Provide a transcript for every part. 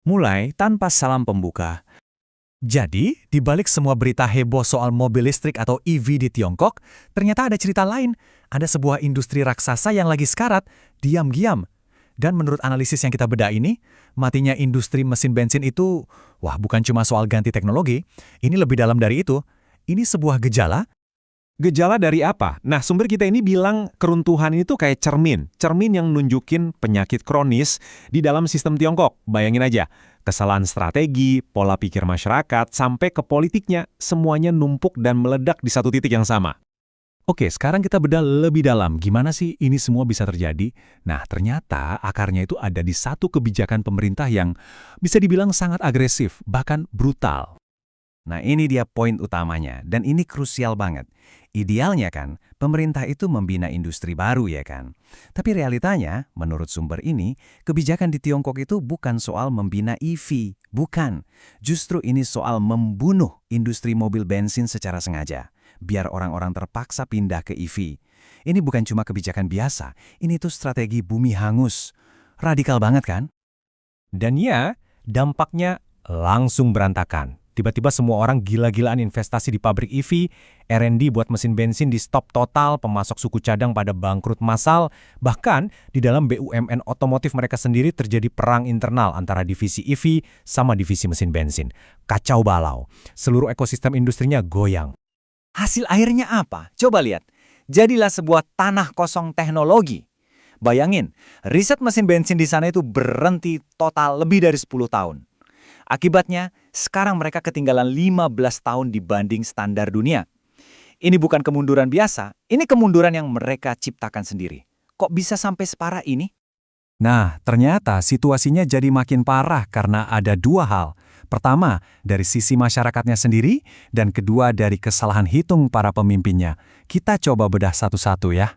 mulai tanpa salam pembuka. Jadi, di balik semua berita heboh soal mobil listrik atau EV di Tiongkok, ternyata ada cerita lain. Ada sebuah industri raksasa yang lagi sekarat, diam-diam. Dan menurut analisis yang kita bedah ini, matinya industri mesin bensin itu, wah bukan cuma soal ganti teknologi, ini lebih dalam dari itu. Ini sebuah gejala. Gejala dari apa? Nah, sumber kita ini bilang keruntuhan ini tuh kayak cermin. Cermin yang nunjukin penyakit kronis di dalam sistem Tiongkok. Bayangin aja, kesalahan strategi, pola pikir masyarakat, sampai ke politiknya, semuanya numpuk dan meledak di satu titik yang sama. Oke, sekarang kita bedah lebih dalam. Gimana sih ini semua bisa terjadi? Nah, ternyata akarnya itu ada di satu kebijakan pemerintah yang bisa dibilang sangat agresif, bahkan brutal. Nah, ini dia poin utamanya, dan ini krusial banget. Idealnya kan, pemerintah itu membina industri baru ya kan? Tapi realitanya, menurut sumber ini, kebijakan di Tiongkok itu bukan soal membina EV, bukan. Justru ini soal membunuh industri mobil bensin secara sengaja, biar orang-orang terpaksa pindah ke EV. Ini bukan cuma kebijakan biasa, ini tuh strategi bumi hangus. Radikal banget kan? Dan ya, dampaknya langsung berantakan. Tiba-tiba semua orang gila-gilaan investasi di pabrik EV, R&D buat mesin bensin di stop total, pemasok suku cadang pada bangkrut massal, bahkan di dalam BUMN otomotif mereka sendiri terjadi perang internal antara divisi EV sama divisi mesin bensin. Kacau balau. Seluruh ekosistem industrinya goyang. Hasil akhirnya apa? Coba lihat. Jadilah sebuah tanah kosong teknologi. Bayangin, riset mesin bensin di sana itu berhenti total lebih dari 10 tahun. Akibatnya, sekarang mereka ketinggalan 15 tahun dibanding standar dunia. Ini bukan kemunduran biasa, ini kemunduran yang mereka ciptakan sendiri. Kok bisa sampai separah ini? Nah, ternyata situasinya jadi makin parah karena ada dua hal. Pertama, dari sisi masyarakatnya sendiri, dan kedua dari kesalahan hitung para pemimpinnya. Kita coba bedah satu-satu ya.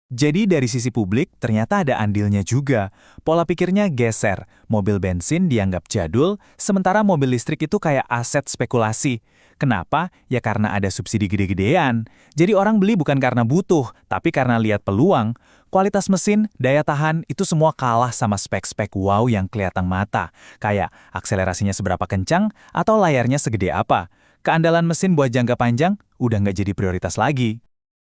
Jadi dari sisi publik, ternyata ada andilnya juga. Pola pikirnya geser. Mobil bensin dianggap jadul, sementara mobil listrik itu kayak aset spekulasi. Kenapa? Ya karena ada subsidi gede-gedean. Jadi orang beli bukan karena butuh, tapi karena lihat peluang. Kualitas mesin, daya tahan, itu semua kalah sama spek-spek wow yang kelihatan mata. Kayak akselerasinya seberapa kencang, atau layarnya segede apa. Keandalan mesin buat jangka panjang, udah nggak jadi prioritas lagi.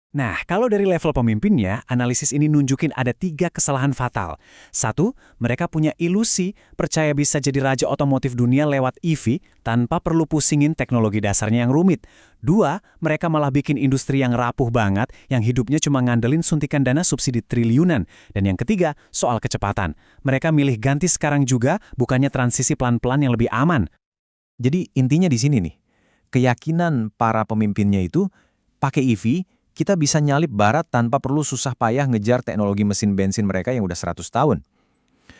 Nah, kalau dari level pemimpinnya, analisis ini nunjukin ada 3 kesalahan fatal. 1, mereka punya ilusi percaya bisa jadi raja otomotif dunia lewat EV tanpa perlu pusingin teknologi dasarnya yang rumit. 2, mereka malah bikin industri yang rapuh banget, yang hidupnya cuma ngandelin suntikan dana subsidi triliunan. Dan yang ketiga, soal kecepatan. Mereka milih ganti sekarang juga, bukannya transisi pelan-pelan yang lebih aman. Jadi intinya di sini nih, keyakinan para pemimpinnya itu pakai EV, kita bisa nyalip barat tanpa perlu susah payah ngejar teknologi mesin bensin mereka yang udah 100 tahun.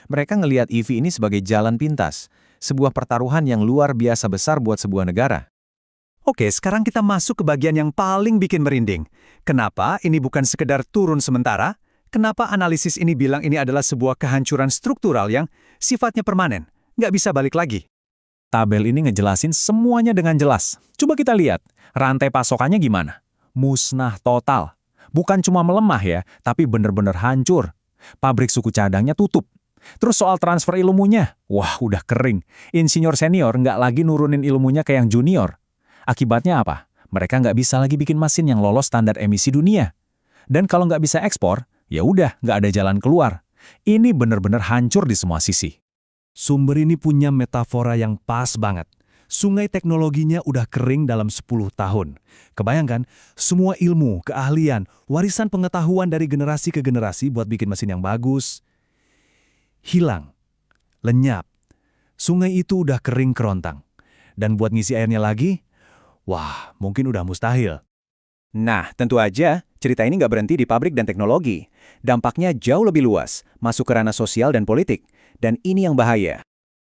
Mereka ngelihat EV ini sebagai jalan pintas, sebuah pertaruhan yang luar biasa besar buat sebuah negara. Oke, sekarang kita masuk ke bagian yang paling bikin merinding. Kenapa ini bukan sekedar turun sementara? Kenapa analisis ini bilang ini adalah sebuah kehancuran struktural yang sifatnya permanen, nggak bisa balik lagi? Tabel ini ngejelasin semuanya dengan jelas. Coba kita lihat, rantai pasokannya gimana? Musnah total. Bukan cuma melemah ya, tapi bener-bener hancur. Pabrik suku cadangnya tutup. Terus soal transfer ilmunya, wah udah kering. Insinyur senior nggak lagi nurunin ilmunya ke yang junior. Akibatnya apa? Mereka nggak bisa lagi bikin mesin yang lolos standar emisi dunia. Dan kalau nggak bisa ekspor, ya udah nggak ada jalan keluar. Ini bener-bener hancur di semua sisi. Sumber ini punya metafora yang pas banget. Sungai teknologinya udah kering dalam 10 tahun. Kebayangkan, semua ilmu, keahlian, warisan pengetahuan dari generasi ke generasi buat bikin mesin yang bagus, hilang, lenyap. Sungai itu udah kering kerontang. Dan buat ngisi airnya lagi, wah, mungkin udah mustahil. Nah, tentu aja, cerita ini nggak berhenti di pabrik dan teknologi. Dampaknya jauh lebih luas, masuk ke ranah sosial dan politik. Dan ini yang bahaya.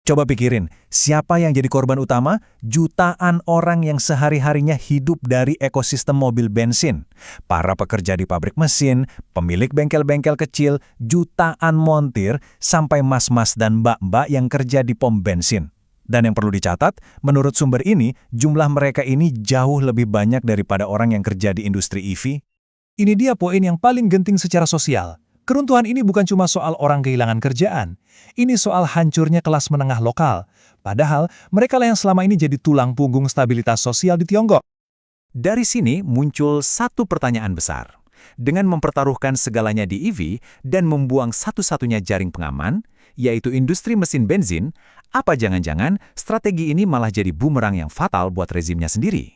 Coba pikirin, siapa yang jadi korban utama? Jutaan orang yang sehari-harinya hidup dari ekosistem mobil bensin. Para pekerja di pabrik mesin, pemilik bengkel-bengkel kecil, jutaan montir, sampai mas-mas dan mbak-mbak yang kerja di pom bensin. Dan yang perlu dicatat, menurut sumber ini, jumlah mereka ini jauh lebih banyak daripada orang yang kerja di industri EV. Ini dia poin yang paling genting secara sosial. Keruntuhan ini bukan cuma soal orang kehilangan kerjaan. Ini soal hancurnya kelas menengah lokal. Padahal, mereka lah yang selama ini jadi tulang punggung stabilitas sosial di Tiongkok. Dari sini muncul satu pertanyaan besar. Dengan mempertaruhkan segalanya di EV dan membuang satu-satunya jaring pengaman, yaitu industri mesin bensin, apa jangan-jangan strategi ini malah jadi bumerang yang fatal buat rezimnya sendiri?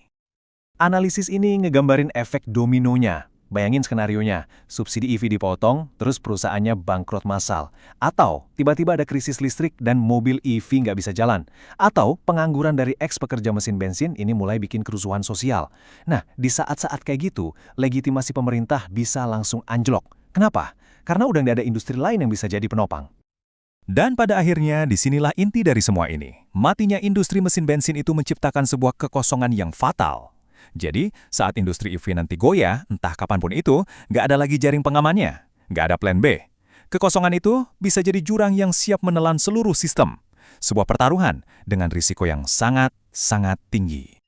Analisis ini ngegambarin efek dominonya. Bayangin skenarionya, subsidi EV dipotong, terus perusahaannya bangkrut massal. Atau tiba-tiba ada krisis listrik dan mobil EV nggak bisa jalan. Atau pengangguran dari ex-pekerja mesin bensin ini mulai bikin kerusuhan sosial. Nah, di saat-saat kayak gitu, legitimasi pemerintah bisa langsung anjlok. Kenapa? Karena udah nggak ada industri lain yang bisa jadi penopang. Dan pada akhirnya, disinilah inti dari semua ini. Matinya industri mesin bensin itu menciptakan sebuah kekosongan yang fatal. Jadi, saat industri EV nanti goyah, entah kapanpun itu, nggak ada lagi jaring pengamannya, nggak ada plan B. Kekosongan itu bisa jadi jurang yang siap menelan seluruh sistem. Sebuah pertaruhan dengan risiko yang sangat, sangat tinggi.